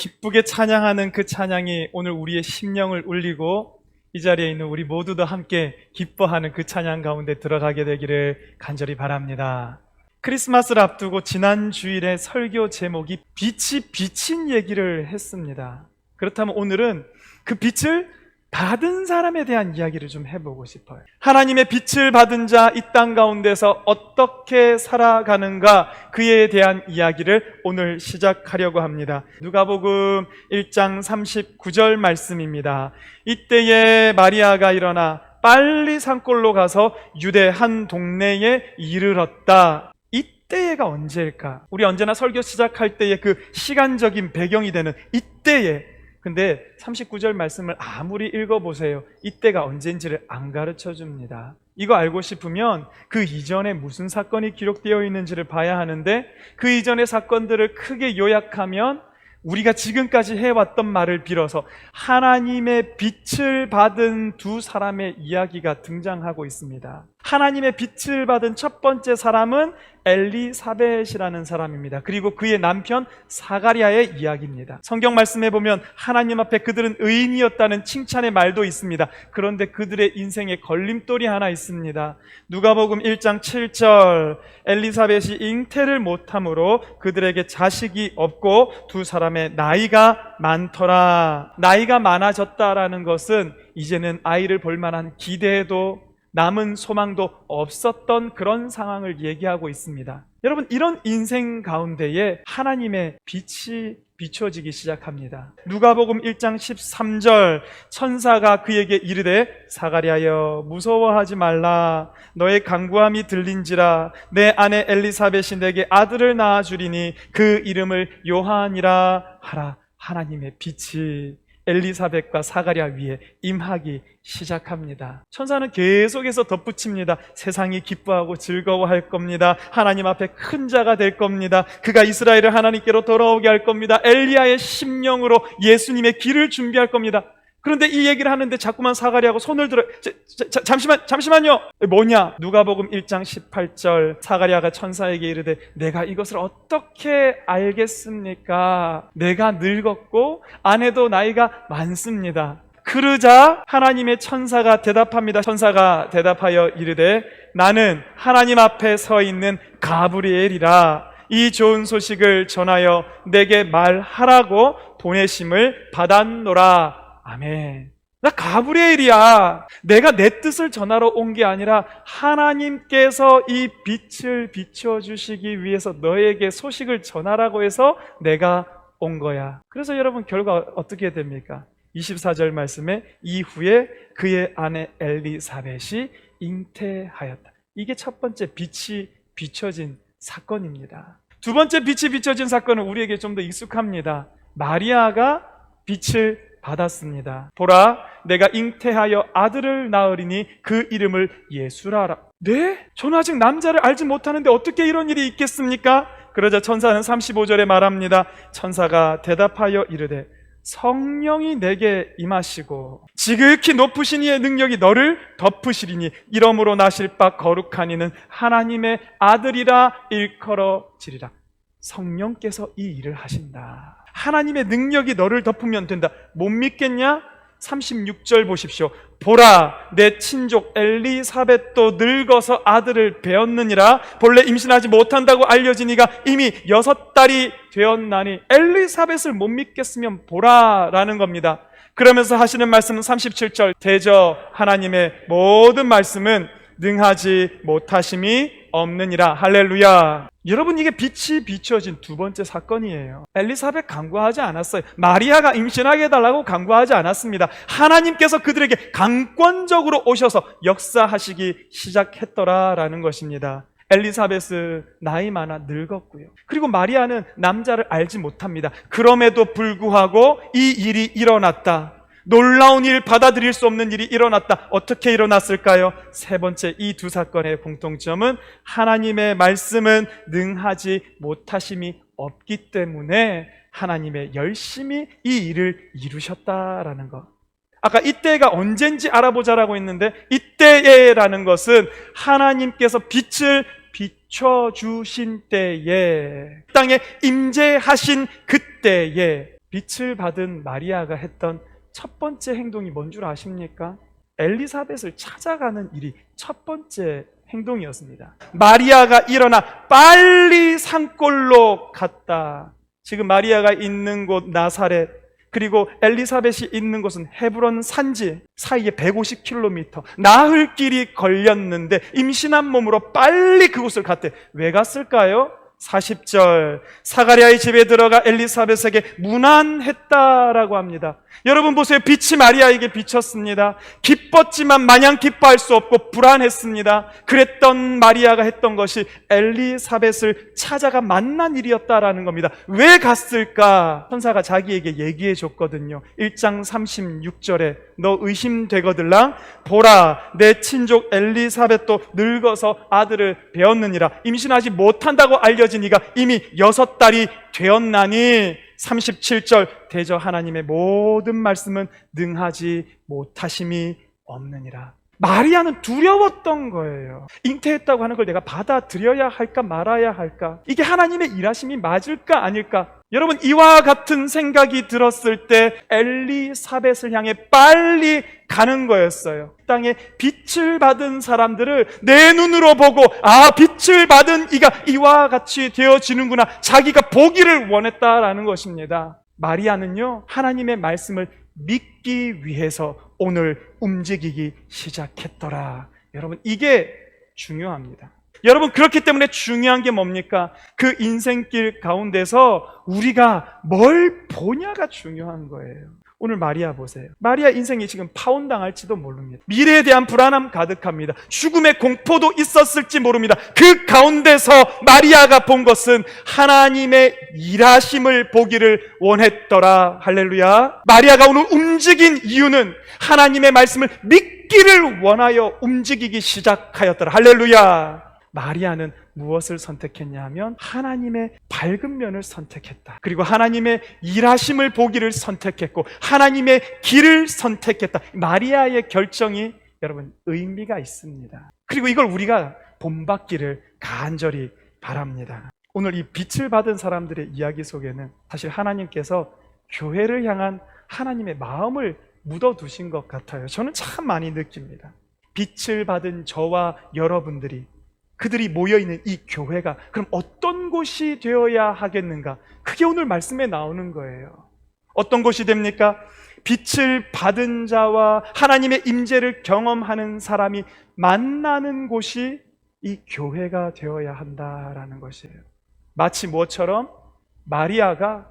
기쁘게 찬양하는 그 찬양이 오늘 우리의 심령을 울리고 이 자리에 있는 우리 모두도 함께 기뻐하는 그 찬양 가운데 들어가게 되기를 간절히 바랍니다. 크리스마스를 앞두고 지난 주일에 설교 제목이 빛이 비친 얘기를 했습니다. 그렇다면 오늘은 그 빛을 받은 사람에 대한 이야기를 좀 해보고 싶어요. 하나님의 빛을 받은 자 이 땅 가운데서 어떻게 살아가는가, 그에 대한 이야기를 오늘 시작하려고 합니다. 누가복음 1장 39절 말씀입니다. 이때에 마리아가 일어나 빨리 산골로 가서 유대 한 동네에 이르렀다. 이때가 언제일까? 우리 언제나 설교 시작할 때의 그 시간적인 배경이 되는 이때에, 근데 39절 말씀을 아무리 읽어보세요, 이때가 언제인지를 안 가르쳐 줍니다. 이거 알고 싶으면 그 이전에 무슨 사건이 기록되어 있는지를 봐야 하는데, 그 이전의 사건들을 크게 요약하면 우리가 지금까지 해왔던 말을 빌어서 하나님의 빛을 받은 두 사람의 이야기가 등장하고 있습니다. 하나님의 빛을 받은 첫 번째 사람은 엘리사벳이라는 사람입니다. 그리고 그의 남편 사가랴의 이야기입니다. 성경 말씀에 보면 하나님 앞에 그들은 의인이었다는 칭찬의 말도 있습니다. 그런데 그들의 인생에 걸림돌이 하나 있습니다. 누가복음 1장 7절, 엘리사벳이 잉태를 못함으로 그들에게 자식이 없고 두 사람의 나이가 많더라. 나이가 많아졌다라는 것은 이제는 아이를 볼 만한 기대도 남은 소망도 없었던 그런 상황을 얘기하고 있습니다. 여러분, 이런 인생 가운데에 하나님의 빛이 비춰지기 시작합니다. 누가복음 1장 13절, 천사가 그에게 이르되 사가랴여 무서워하지 말라. 너의 간구함이 들린지라. 내 아내 엘리사벳이 내게 아들을 낳아주리니 그 이름을 요한이라 하라. 하나님의 빛이 엘리사벳과 사가랴 위에 임하기 시작합니다. 천사는 계속해서 덧붙입니다. 세상이 기뻐하고 즐거워할 겁니다. 하나님 앞에 큰 자가 될 겁니다. 그가 이스라엘을 하나님께로 돌아오게 할 겁니다. 엘리야의 심령으로 예수님의 길을 준비할 겁니다. 그런데 이 얘기를 하는데 자꾸만 사가랴하고 손을 들어. 잠시만요. 뭐냐? 누가복음 1장 18절, 사가랴가 천사에게 이르되 내가 이것을 어떻게 알겠습니까? 내가 늙었고 아내도 나이가 많습니다. 그러자 하나님의 천사가 대답합니다. 천사가 대답하여 이르되 나는 하나님 앞에 서 있는 가브리엘이라. 이 좋은 소식을 전하여 내게 말하라고 보내심을 받았노라. 아멘. 나 가브리엘이야. 내가 내 뜻을 전하러 온 게 아니라 하나님께서 이 빛을 비춰주시기 위해서 너에게 소식을 전하라고 해서 내가 온 거야. 그래서 여러분, 결과 어떻게 됩니까? 24절 말씀에 이후에 그의 아내 엘리사벳이 잉태하였다. 이게 첫 번째 빛이 비춰진 사건입니다. 두 번째 빛이 비춰진 사건은 우리에게 좀 더 익숙합니다. 마리아가 빛을 받았습니다. 보라, 내가 잉태하여 아들을 낳으리니 그 이름을 예수라라. 네? 저는 아직 남자를 알지 못하는데 어떻게 이런 일이 있겠습니까? 그러자 천사는 35절에 말합니다. 천사가 대답하여 이르되 성령이 내게 임하시고 지극히 높으신 이의 능력이 너를 덮으시리니 이러므로 나실 바 거룩한 이는 하나님의 아들이라 일컬어지리라. 성령께서 이 일을 하신다. 하나님의 능력이 너를 덮으면 된다. 못 믿겠냐? 36절 보십시오. 보라, 내 친족 엘리사벳도 늙어서 아들을 배었느니라. 본래 임신하지 못한다고 알려진 이가 이미 6달이 되었나니. 엘리사벳을 못 믿겠으면 보라라는 겁니다. 그러면서 하시는 말씀은 37절, 대저 하나님의 모든 말씀은 능하지 못하심이 없느니라. 할렐루야. 여러분, 이게 빛이 비춰진 두 번째 사건이에요. 엘리사벳 간구하지 않았어요. 마리아가 임신하게 해달라고 간구하지 않았습니다. 하나님께서 그들에게 강권적으로 오셔서 역사하시기 시작했더라라는 것입니다. 엘리사벳은 나이 많아 늙었고요. 그리고 마리아는 남자를 알지 못합니다. 그럼에도 불구하고 이 일이 일어났다. 놀라운 일, 받아들일 수 없는 일이 일어났다. 어떻게 일어났을까요? 세 번째, 이 두 사건의 공통점은 하나님의 말씀은 능하지 못하심이 없기 때문에 하나님의 열심히 이 일을 이루셨다라는 것. 아까 이때가 언젠지 알아보자라고 했는데, 이때에라는 것은 하나님께서 빛을 비춰주신 때에, 땅에 임재하신 그때에 빛을 받은 마리아가 했던 첫 번째 행동이 뭔 줄 아십니까? 엘리사벳을 찾아가는 일이 첫 번째 행동이었습니다. 마리아가 일어나 빨리 산골로 갔다. 지금 마리아가 있는 곳 나사렛, 그리고 엘리사벳이 있는 곳은 헤브론 산지 사이에 150km, 나흘 길이 걸렸는데 임신한 몸으로 빨리 그곳을 갔대. 왜 갔을까요? 40절, 사가랴의 집에 들어가 엘리사벳에게 문안했다라고 합니다. 여러분 보세요. 빛이 마리아에게 비쳤습니다. 기뻤지만 마냥 기뻐할 수 없고 불안했습니다. 그랬던 마리아가 했던 것이 엘리사벳을 찾아가 만난 일이었다라는 겁니다. 왜 갔을까? 천사가 자기에게 얘기해 줬거든요. 1장 36절에 너 의심되거들랑 보라, 내 친족 엘리사벳도 늙어서 아들을 배었느니라. 임신하지 못한다고 알려진 이가 이미 6달이 되었나니. 37절, 대저 하나님의 모든 말씀은 능하지 못하심이 없느니라. 마리아는 두려웠던 거예요. 잉태했다고 하는 걸 내가 받아들여야 할까 말아야 할까? 이게 하나님의 일하심이 맞을까 아닐까? 여러분, 이와 같은 생각이 들었을 때 엘리사벳을 향해 빨리 가는 거였어요. 땅에 빛을 받은 사람들을 내 눈으로 보고 빛을 받은 이가 이와 같이 되어지는구나, 자기가 보기를 원했다라는 것입니다. 마리아는요, 하나님의 말씀을 믿기 위해서 오늘 움직이기 시작했더라. 여러분, 이게 중요합니다. 여러분, 그렇기 때문에 중요한 게 뭡니까? 그 인생길 가운데서 우리가 뭘 보냐가 중요한 거예요. 오늘 마리아 보세요. 마리아 인생이 지금 파혼당할지도 모릅니다. 미래에 대한 불안함 가득합니다. 죽음의 공포도 있었을지 모릅니다. 그 가운데서 마리아가 본 것은 하나님의 일하심을 보기를 원했더라. 할렐루야. 마리아가 오늘 움직인 이유는 하나님의 말씀을 믿기를 원하여 움직이기 시작하였더라. 할렐루야. 마리아는 무엇을 선택했냐 하면 하나님의 밝은 면을 선택했다. 그리고 하나님의 일하심을 보기를 선택했고 하나님의 길을 선택했다. 마리아의 결정이 여러분 의미가 있습니다. 그리고 이걸 우리가 본받기를 간절히 바랍니다. 오늘 이 빛을 받은 사람들의 이야기 속에는 사실 하나님께서 교회를 향한 하나님의 마음을 묻어두신 것 같아요. 저는 참 많이 느낍니다. 빛을 받은 저와 여러분들이, 그들이 모여있는 이 교회가 그럼 어떤 곳이 되어야 하겠는가? 그게 오늘 말씀에 나오는 거예요. 어떤 곳이 됩니까? 빛을 받은 자와 하나님의 임재를 경험하는 사람이 만나는 곳이 이 교회가 되어야 한다라는 것이에요. 마치 무엇처럼 마리아가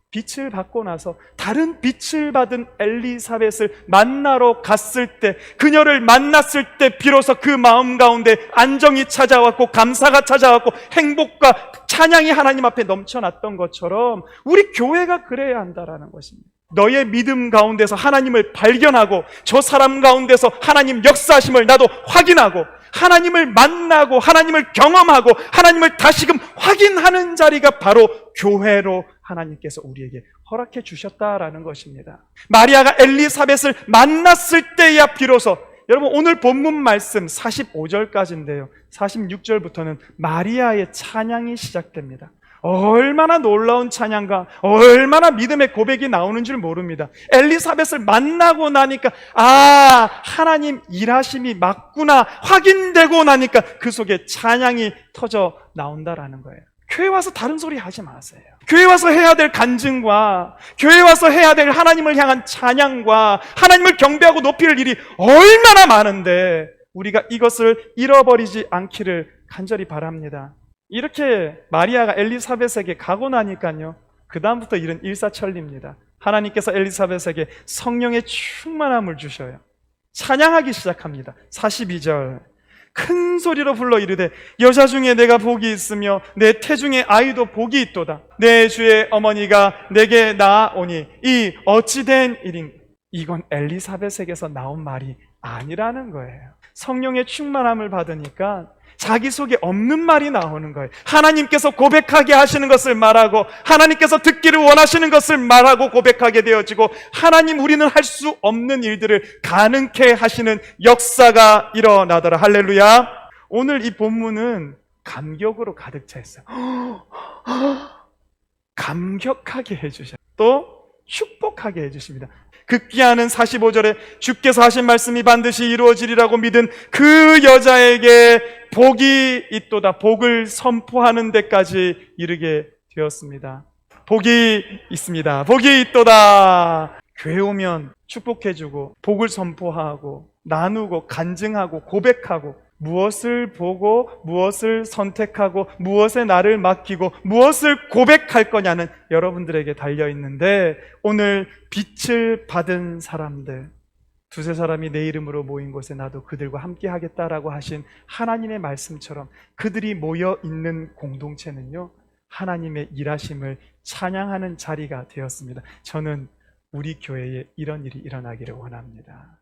빛을 받고 나서 다른 빛을 받은 엘리사벳을 만나러 갔을 때, 그녀를 만났을 때 비로소 그 마음 가운데 안정이 찾아왔고 감사가 찾아왔고 행복과 찬양이 하나님 앞에 넘쳐났던 것처럼 우리 교회가 그래야 한다라는 것입니다. 너의 믿음 가운데서 하나님을 발견하고 저 사람 가운데서 하나님 역사하심을 나도 확인하고 하나님을 만나고 하나님을 경험하고 하나님을 다시금 확인하는 자리가 바로 교회로 하나님께서 우리에게 허락해 주셨다라는 것입니다. 마리아가 엘리사벳을 만났을 때야 비로소, 여러분 오늘 본문 말씀 45절까지인데요 46절부터는 마리아의 찬양이 시작됩니다. 얼마나 놀라운 찬양과 얼마나 믿음의 고백이 나오는 줄 모릅니다. 엘리사벳을 만나고 나니까 하나님 일하심이 맞구나 확인되고 나니까 그 속에 찬양이 터져 나온다라는 거예요. 교회 와서 다른 소리 하지 마세요. 교회 와서 해야 될 간증과 교회 와서 해야 될 하나님을 향한 찬양과 하나님을 경배하고 높일 일이 얼마나 많은데 우리가 이것을 잃어버리지 않기를 간절히 바랍니다. 이렇게 마리아가 엘리사벳에게 가고 나니까요, 그 다음부터 일은 일사천리입니다. 하나님께서 엘리사벳에게 성령의 충만함을 주셔요. 찬양하기 시작합니다. 42절, 큰 소리로 불러 이르되 여자 중에 내가 복이 있으며 내 태중에 아이도 복이 있도다. 내 주의 어머니가 내게 낳아오니 이 어찌된 일인가. 이건 엘리사벳에게서 나온 말이 아니라는 거예요. 성령의 충만함을 받으니까 자기 속에 없는 말이 나오는 거예요. 하나님께서 고백하게 하시는 것을 말하고 하나님께서 듣기를 원하시는 것을 말하고 고백하게 되어지고 하나님 우리는 할 수 없는 일들을 가능케 하시는 역사가 일어나더라. 할렐루야. 오늘 이 본문은 감격으로 가득 차 있어요. 감격하게 해주셔요. 또 축복하게 해주십니다. 극기하는 45절에 주께서 하신 말씀이 반드시 이루어지리라고 믿은 그 여자에게 복이 있도다. 복을 선포하는 데까지 이르게 되었습니다. 복이 있습니다. 복이 있도다. 교회 오면 축복해주고 복을 선포하고 나누고 간증하고 고백하고 무엇을 보고 무엇을 선택하고 무엇에 나를 맡기고 무엇을 고백할 거냐는 여러분들에게 달려있는데, 오늘 빛을 받은 사람들, 두세 사람이 내 이름으로 모인 곳에 나도 그들과 함께 하겠다라고 하신 하나님의 말씀처럼 그들이 모여 있는 공동체는요, 하나님의 일하심을 찬양하는 자리가 되었습니다. 저는 우리 교회에 이런 일이 일어나기를 원합니다.